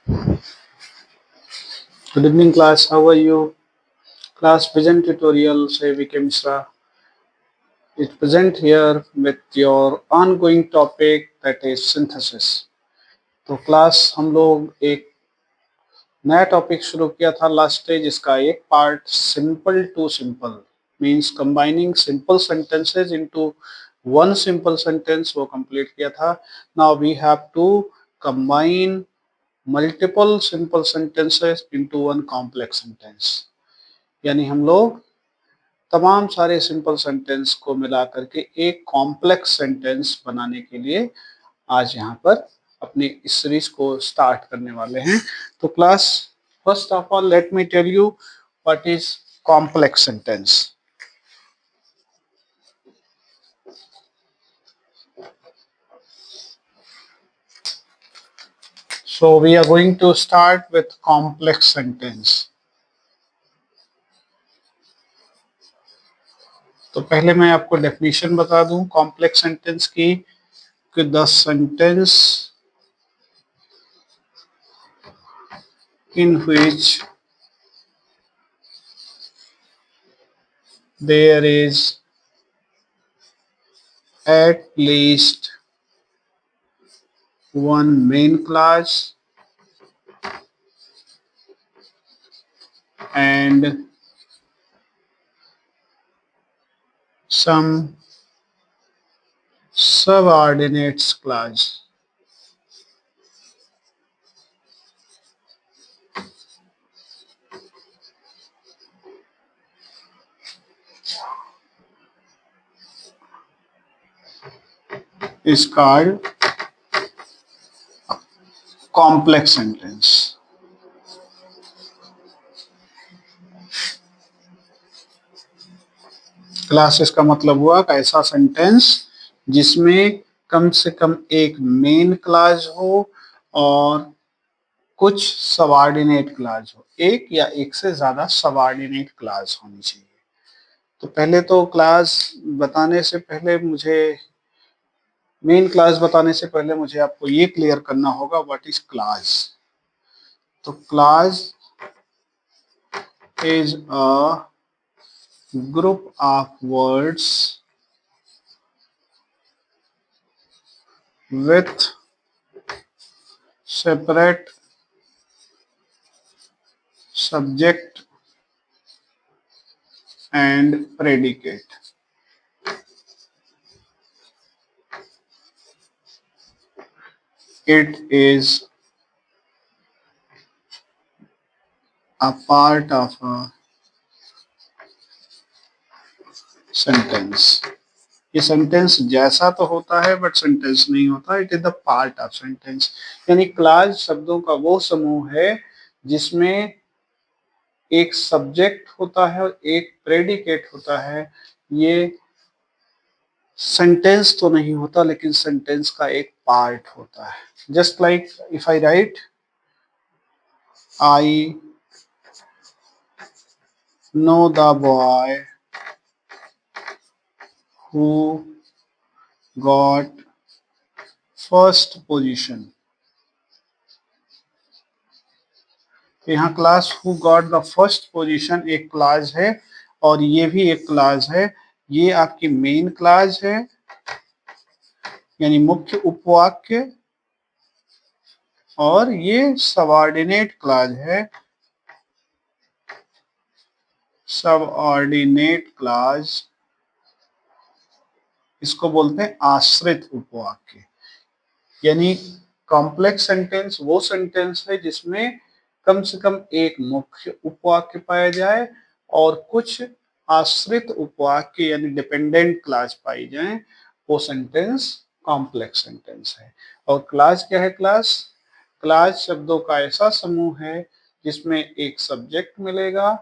Good evening, class. How are you? Class present tutorial से VK Misra is present here with your ongoing topic that is synthesis. तो class हम लोग एक नया topic शुरू किया था लास्ट डे जिसका एक part simple to simple means combining simple sentences into one simple sentence वो कंप्लीट किया था. Now we have to combine multiple simple sentences into one complex sentence. यानी हम लोग तमाम सारे सिंपल सेंटेंस को मिला करके एक कॉम्प्लेक्स सेंटेंस बनाने के लिए आज यहाँ पर अपनी इस सीरीज को स्टार्ट करने वाले हैं. तो class first of all let me tell you what is complex sentence. So we are going to start with complex sentence. तो पहले मैं आपको डेफिनेशन बता दूं कॉम्प्लेक्स सेंटेंस की कि the sentence in which there is at least one main clause and some subordinates clause. Is called complex sentence. Classes का मतलब हुआ कि ऐसा सेंटेंस जिसमें कम से कम एक मेन क्लाज हो और कुछ सबऑर्डिनेट क्लाज हो. एक या एक से ज्यादा सबऑर्डिनेट क्लाज होनी चाहिए. तो पहले तो क्लास बताने से पहले मुझे मेन क्लास बताने से पहले मुझे आपको ये क्लियर करना होगा व्हाट इज क्लास. तो class is a group of words with separate subject and predicate. It is a part of a sentence. ये सेंटेंस जैसा तो होता है बट सेंटेंस नहीं होता. It is the part of sentence. यानी क्लास शब्दों का वो समूह है जिसमें एक सब्जेक्ट होता है और एक प्रेडिकेट होता है. ये सेंटेंस तो नहीं होता लेकिन सेंटेंस का एक पार्ट होता है. Just like if I right I know the boy who got first position. तो यहाँ class who got the first position एक क्लास है और ये भी एक क्लास है. ये आपकी मेन क्लास है यानी मुख्य उपवाक्य और ये सबऑर्डिनेट क्लास है. सबऑर्डिनेट क्लास इसको बोलते हैं आश्रित उपवाक्य. यानी कॉम्प्लेक्स सेंटेंस वो सेंटेंस है जिसमें कम से कम एक मुख्य उपवाक्य पाया जाए और कुछ आश्रित उपवाक्य यानी डिपेंडेंट क्लास पाई जाए. वो सेंटेंस कॉम्प्लेक्स सेंटेंस है. और क्लास क्या है? क्लास शब्दों का ऐसा समूह है जिसमें एक सब्जेक्ट मिलेगा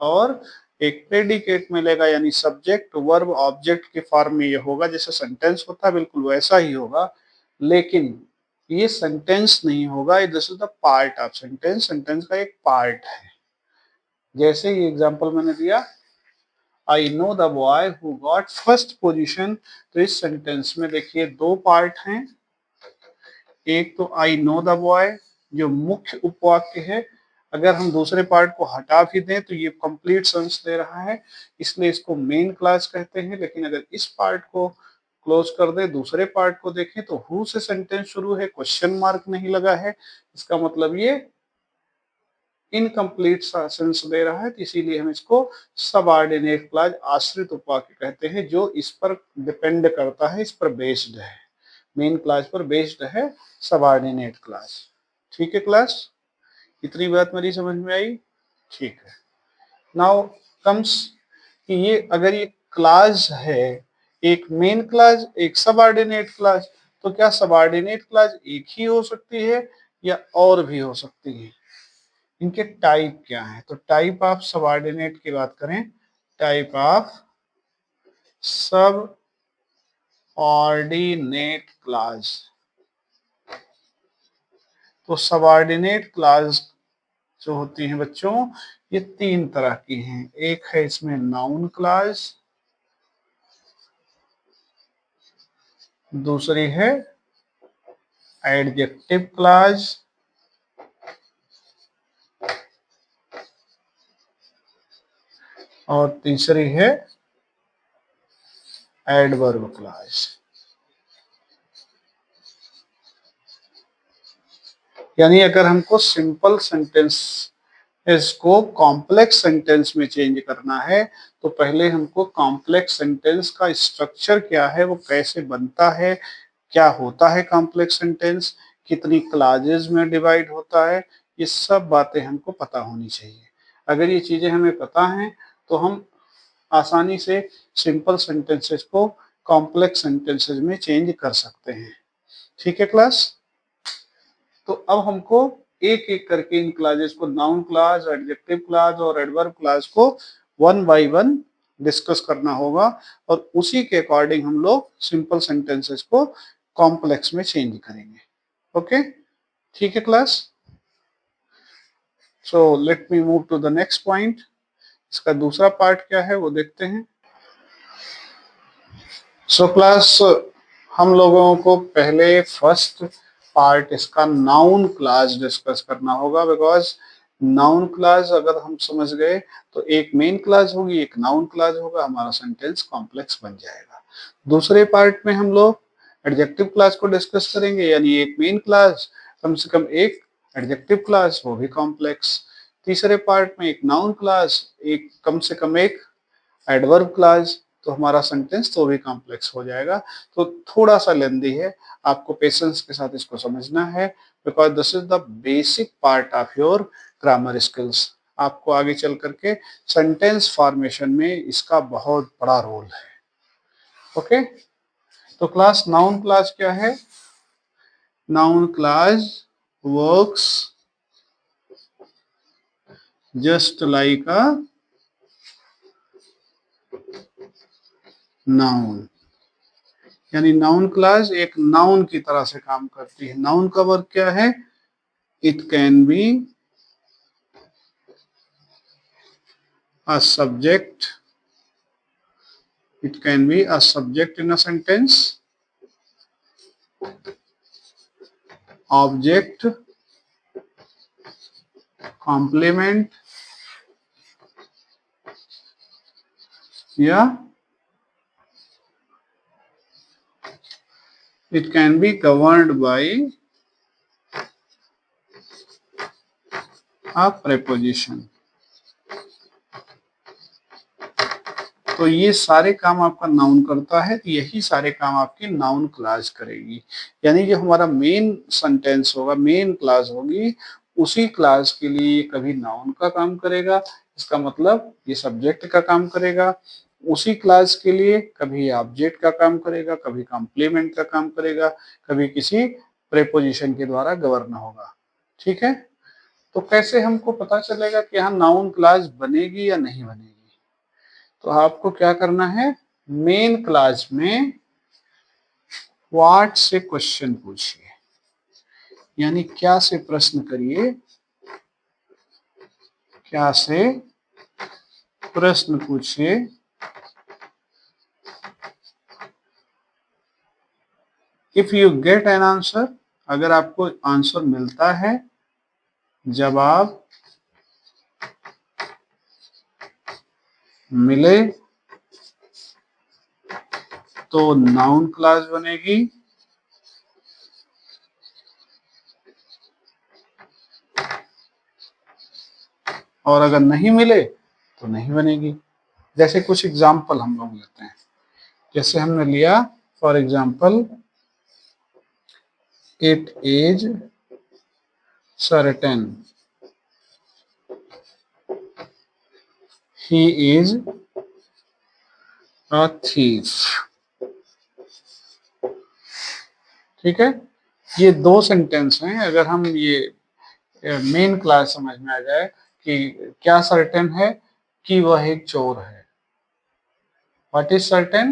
और एक प्रेडिकेट मिलेगा. यानी सब्जेक्ट वर्ब ऑब्जेक्ट के फॉर्म में ये होगा. जैसे सेंटेंस होता है बिल्कुल वैसा ही होगा लेकिन ये सेंटेंस नहीं होगा. This is the part of sentence. Sentence का एक पार्ट है. जैसे ये एग्जांपल मैंने दिया I know the boy who got first position. तो इस सेंटेंस में देखिए दो पार्ट हैं. एक तो आई नो द बॉय जो मुख्य उपवाक्य है, अगर हम दूसरे पार्ट को हटा भी दें तो ये कंप्लीट सेंस दे रहा है, इसलिए इसको मेन क्लास कहते हैं। लेकिन अगर इस पार्ट को क्लोज कर दे, दूसरे पार्ट को देखें तो हु से सेंटेंस शुरू है, क्वेश्चन मार्क नहीं लगा है, इसका मतलब ये इनकम्प्लीट सेंस दे रहा है, तो इसीलिए हम इसको सबऑर्डिनेट क्लॉज, आश्रित उपवाक्य कहते हैं, जो इस पर डिपेंड करता है, इस पर बेस्ड है, मेन क्लॉज पर बेस्ड है सबऑर्डिनेट क्लॉज। ठीक है क्लास, इतनी बात मेरी समझ में आई? ठीक है। नाउ कम्स कि ये अगर ये क्लाज है, एक मेन क्लाज एक सबऑर्डिनेट क्लाज, तो क्या सबऑर्डिनेट क्लाज एक ही हो सकती है या और भी हो सकती है? इनके टाइप क्या है? तो टाइप ऑफ सबऑर्डिनेट की बात करें, टाइप ऑफ सब ऑर्डिनेट क्लाज, तो सबऑर्डिनेट क्लाज जो होती हैं बच्चों, ये तीन तरह की हैं। एक है इसमें नाउन क्लाज, दूसरी है एडजेक्टिव क्लाज, और तीसरी है एडवर्ब क्लाज। यानी अगर हमको सिंपल सेंटेंस इसको कॉम्प्लेक्स सेंटेंस में चेंज करना है, तो पहले हमको कॉम्प्लेक्स सेंटेंस का स्ट्रक्चर क्या है, वो कैसे बनता है, क्या होता है कॉम्प्लेक्स सेंटेंस, कितनी क्लाजेस में डिवाइड होता है, ये सब बातें हमको पता होनी चाहिए। अगर ये चीजें हमें पता हैं तो हम आसानी से सिंपल सेंटेंसेस को कॉम्प्लेक्स सेंटेंसेस में चेंज कर सकते हैं। ठीक है क्लास, तो अब हमको एक एक करके इन क्लासेस को, नाउन क्लास, एडजेक्टिव क्लास और एडवर्ब क्लास को वन बाय वन डिस्कस करना होगा, और उसी के अकॉर्डिंग हम लोग सिंपल सेंटेंसेस को कॉम्प्लेक्स में चेंज करेंगे। ओके, ठीक है class. So let me move to the next point. इसका दूसरा पार्ट क्या है वो देखते हैं। सो क्लास, हम लोगों को पहले फर्स्ट पार्ट इसका नाउन क्लास डिस्कस करना होगा, बिकॉज नाउन क्लास अगर हम समझ गए तो एक मेन क्लास होगी, एक नाउन क्लास होगा, हमारा सेंटेंस कॉम्प्लेक्स बन जाएगा। दूसरे पार्ट में हम लोग एडजेक्टिव क्लास को डिस्कस करेंगे, यानी एक मेन क्लास, कम से कम एक एडजेक्टिव क्लास, वो भी कॉम्प्लेक्स। तीसरे पार्ट में एक नाउन क्लास, एक कम से कम एक एडवर्ब क्लास, तो हमारा सेंटेंस तो भी कॉम्प्लेक्स हो जाएगा। तो थोड़ा सा लेंदी है, आपको पेशेंस के साथ इसको समझना है, because this is the basic part of your grammar skills. आपको आगे चल करके सेंटेंस फॉर्मेशन में इसका बहुत बड़ा रोल है। ओके, तो क्लास नाउन क्लास क्या है? Noun class works just like a noun, यानी नाउन क्लास एक नाउन की तरह से काम करती है। नाउन का वर्क क्या है? It can be a subject, it can be a subject in a sentence, object, complement, या it can be governed by a preposition। तो ये सारे काम आपका नाउन करता है, तो यही सारे काम आपकी नाउन क्लास करेगी। यानी जो हमारा मेन सेंटेंस होगा, मेन क्लास होगी, उसी क्लास के लिए कभी नाउन का काम करेगा, इसका मतलब ये सब्जेक्ट का काम करेगा। उसी क्लास के लिए कभी ऑब्जेक्ट का काम करेगा, कभी कॉम्प्लीमेंट का काम करेगा, कभी किसी प्रेपोजिशन के द्वारा गवर्न होगा। ठीक है, तो कैसे हमको पता चलेगा कि यहाँ नाउन क्लास बनेगी या नहीं बनेगी? तो आपको क्या करना है, मेन क्लास में व्हाट से क्वेश्चन पूछिए, यानी क्या से प्रश्न करिए, क्या से प्रश्न पूछिए। If you get an answer, अगर आपको आंसर मिलता है जब आप मिले तो नाउन क्लास बनेगी, और अगर नहीं मिले तो नहीं बनेगी। जैसे कुछ एग्जाम्पल हम लोग लेते हैं, जैसे हमने लिया for example it is certain he is a thief. ठीक है, ये दो सेंटेंस हैं। अगर हम ये मेन क्लास समझ में आ जाए कि क्या सर्टेन है कि वह एक चोर है, what is certain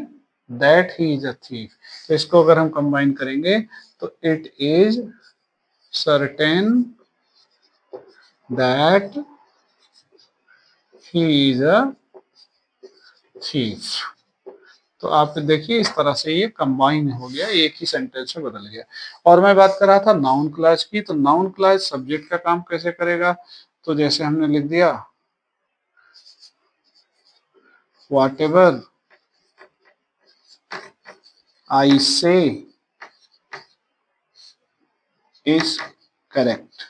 that he is a thief. तो इसको अगर हम कंबाइन करेंगे तो it is certain that he is a thief. तो आप देखिए इस तरह से ये कंबाइन हो गया, एक ही सेंटेंस में बदल गया। और मैं बात कर रहा था नाउन क्लास की, तो नाउन क्लास सब्जेक्ट का काम कैसे करेगा? तो जैसे हमने लिख दिया whatever I say is correct।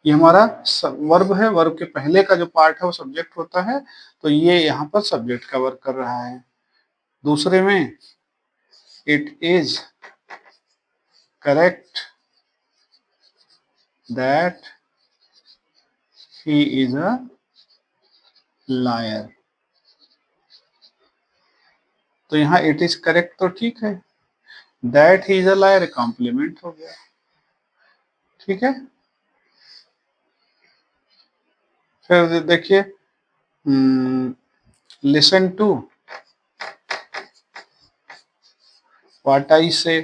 ये हमारा वर्ब है, वर्ब के पहले का जो पार्ट है वो सब्जेक्ट होता है, तो ये यहाँ पर सब्जेक्ट का वर्क कर रहा है। दूसरे में it is correct that he is a liar. तो यहाँ इट इज करेक्ट तो ठीक है, that he is a liar complement हो गया। ठीक है, फिर देखिए लिसन टू व्हाट आई से।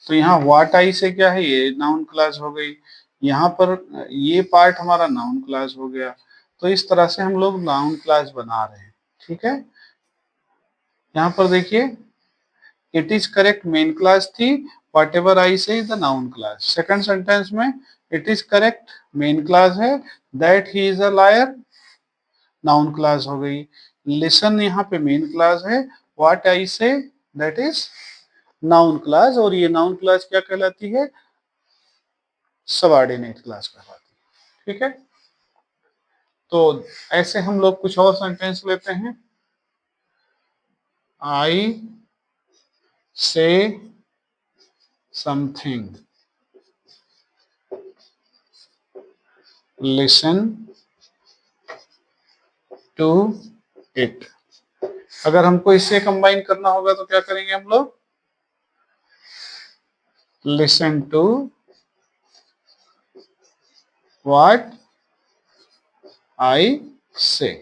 तो यहाँ व्हाट आई से क्या है, ये नाउन क्लास हो गई, यहाँ पर ये पार्ट हमारा नाउन क्लास हो गया। तो इस तरह से हम लोग नाउन क्लास बना रहे हैं। ठीक है, यहाँ पर देखिए it is correct main clause थी, whatever I say is the noun clause. Second sentence में it is correct main clause है, that he is a liar noun clause हो गई। लिसन यहाँ पे मेन क्लास है, what I say that is noun class, और ये noun class क्या कहलाती है? सबऑर्डिनेट क्लास कहलाती है। ठीक है, तो ऐसे हम लोग कुछ और सेंटेंस लेते हैं। आई से समथिंग, लिसन टू इट। अगर हमको इससे कंबाइन करना होगा तो क्या करेंगे हम लोग? लिसन टू व्हाट आई से।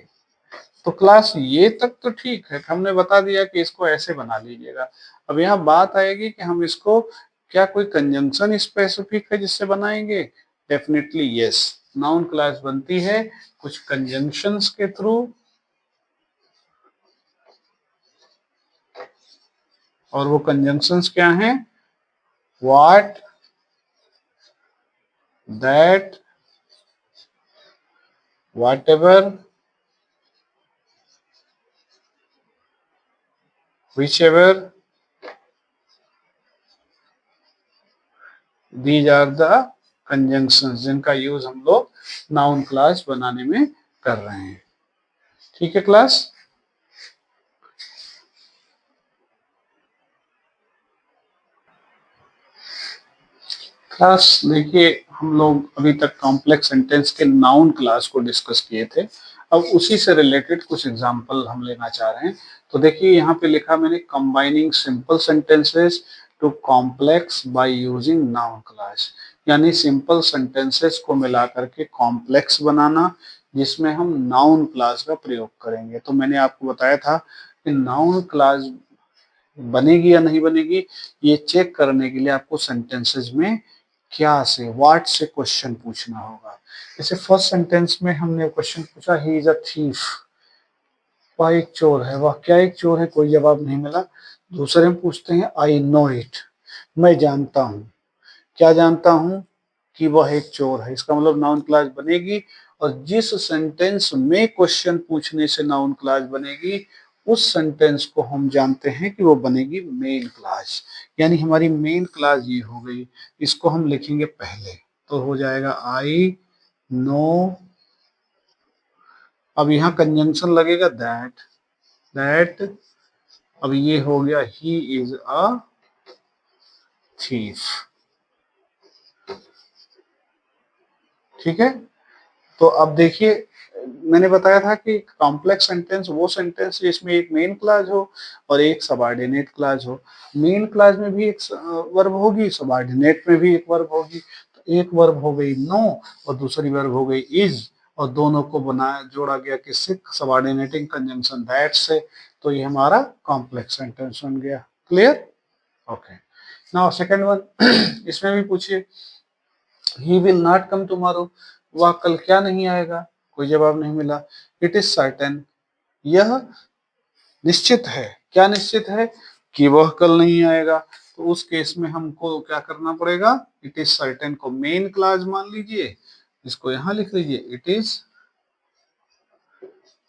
तो क्लास ये तक तो ठीक है, हमने बता दिया कि इसको ऐसे बना लीजिएगा। अब यहाँ बात आएगी कि हम इसको क्या कोई कंजंक्शन स्पेसिफिक है जिससे बनाएंगे? डेफिनेटली यस, नाउन क्लास बनती है कुछ कंजंक्शंस के थ्रू, और वो कंजंक्शंस क्या हैं? What, that, whatever, whichever, these are the conjunctions जिनका यूज हम लोग नाउन क्लास बनाने में कर रहे हैं। ठीक है क्लास, क्लास देखिए हम लोग अभी तक कॉम्प्लेक्स सेंटेंस के नाउन क्लास को डिस्कस किए थे। अब उसी से रिलेटेड कुछ एग्जांपल हम लेना चाह रहे हैं। तो देखिए यहाँ पे लिखा मैंने combining simple sentences to complex by using noun clause, यानी सिंपल सेंटेंसेस को मिला करके कॉम्प्लेक्स बनाना जिसमें हम नाउन क्लास का प्रयोग करेंगे। तो मैंने आपको बताया था कि नाउन क्लास बनेगी या नहीं बनेगी ये चेक करने के लिए आपको सेंटेंसेस में क्या से व्हाट से क्वेश्चन पूछना होगा। जैसे फर्स्ट सेंटेंस में हमने क्वेश्चन पूछा ही इज अ थीफ, वह एक चोर है, वह क्या एक चोर है, कोई जवाब नहीं मिला। दूसरे में पूछते हैं आई नो इट, मैं जानता हूँ। क्या जानता हूँ? कि वह एक चोर है। इसका मतलब नाउन क्लॉज बनेगी, और जिस सेंटेंस में क्वेश्चन पूछने से नाउन क्लॉज बनेगी, उस सेंटेंस को हम जानते हैं कि वो बनेगी मेन क्लॉज। यानी हमारी मेन क्लॉज ये हो गई। इसको हम लिखेंगे पहले, तो हो जाएगा आई नो। अब यहाँ कंजंक्शन लगेगा दैट, दैट। अब ये हो गया ही इज अ थीफ। ठीक है। तो अब देखिए, मैंने बताया था कि कॉम्प्लेक्स सेंटेंस वो सेंटेंस जिसमें एक मेन क्लॉज हो और एक सबऑर्डिनेट क्लॉज हो। मेन क्लॉज में भी एक वर्ब होगी, सबऑर्डिनेट में भी एक वर्ब होगी। तो एक वर्ब हो गई नो और दूसरी वर्ब हो गई इज, और दोनों को बनाया जोड़ा गया किससे? सबऑर्डिनेटिंग कंजंक्शन दैट से। तो ये हमारा कॉम्प्लेक्स सेंटेंस बन गया। Clear? Okay. Now second one, इसमें भी पूछिए, he will not come tomorrow, वह कल क्या नहीं आएगा? कोई जवाब नहीं मिला। इट इज सर्टेन, यह निश्चित है। क्या निश्चित है? कि वह कल नहीं आएगा। तो उस केस में हमको क्या करना पड़ेगा? इट इज सर्टेन को मेन क्लॉज मान लीजिए, इसको यहां लिख लीजिए, इट इज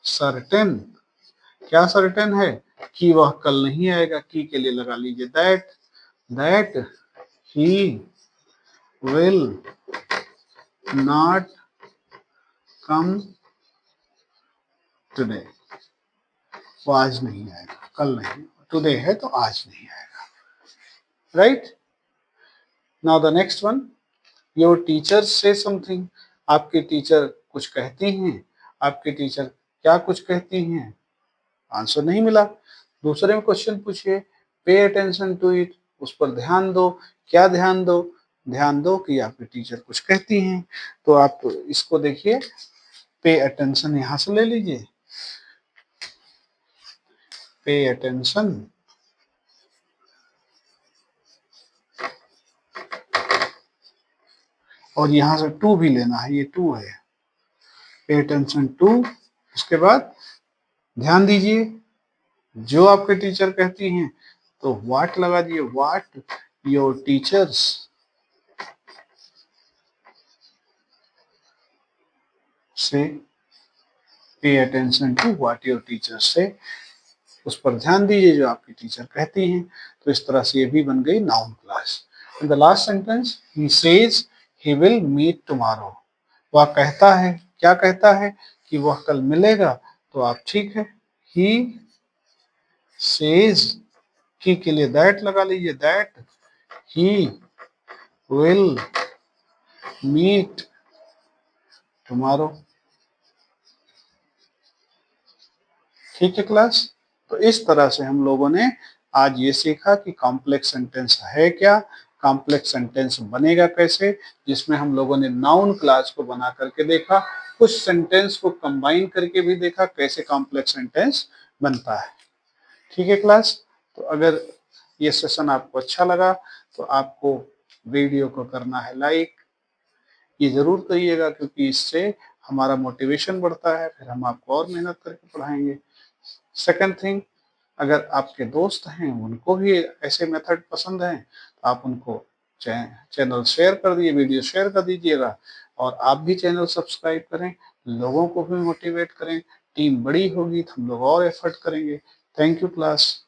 सर्टेन। क्या सर्टेन है? कि वह कल नहीं आएगा। की के लिए लगा लीजिए that, that he will not come today, वो आज नहीं आएगा, कल नहीं। टुडे है तो आज नहीं आएगा। Right? Now the next one, your teacher से समथिंग, आपके टीचर कुछ कहती हैं। आपके टीचर क्या कुछ कहती हैं? आंसर नहीं मिला। दूसरे में क्वेश्चन पूछिए, पे अटेंशन टू इट, उस पर ध्यान दो। क्या ध्यान दो? ध्यान दो कि आपके टीचर कुछ कहती हैं। तो आप इसको देखिए, पे अटेंशन यहां से ले लीजिए, पे अटेंशन, और यहां से टू भी लेना है, ये टू है, पे अटेंशन टू। उसके बाद ध्यान दीजिए, जो आपके टीचर कहती हैं, तो व्हाट लगा दिए, व्हाट योर टीचर्स से, pay attention to what your teachers से, उस पर ध्यान दीजिए जो आपकी टीचर कहती हैं। तो इस तरह से ये भी बन गई noun clause. In the last sentence, he says he will meet tomorrow, वह कहता है, क्या कहता है? कि वह कल मिलेगा। तो आप ठीक है, ही सेज, की के लिए दैट लगा लीजिए, that he will meet tomorrow. ठीक है क्लास? तो इस तरह से हम लोगों ने आज ये सीखा कि कॉम्प्लेक्स सेंटेंस है क्या, कॉम्प्लेक्स सेंटेंस बनेगा कैसे, जिसमें हम लोगों ने नाउन क्लास को बना करके देखा, कुछ सेंटेंस को कंबाइन करके भी देखा कैसे कॉम्प्लेक्स सेंटेंस बनता है। ठीक है क्लास? तो अगर ये सेशन आपको अच्छा लगा तो आपको वीडियो को करना है लाइक, ये जरूर करिएगा, क्योंकि इससे हमारा मोटिवेशन बढ़ता है, फिर हम आपको और मेहनत करके पढ़ाएंगे। सेकंड थिंग, अगर आपके दोस्त हैं, उनको भी ऐसे मेथड पसंद हैं, तो आप उनको चैनल शेयर कर दिए, वीडियो शेयर कर दीजिएगा, और आप भी चैनल सब्सक्राइब करें, लोगों को भी मोटिवेट करें। टीम बड़ी होगी तो हम लोग और एफर्ट करेंगे। Thank you class.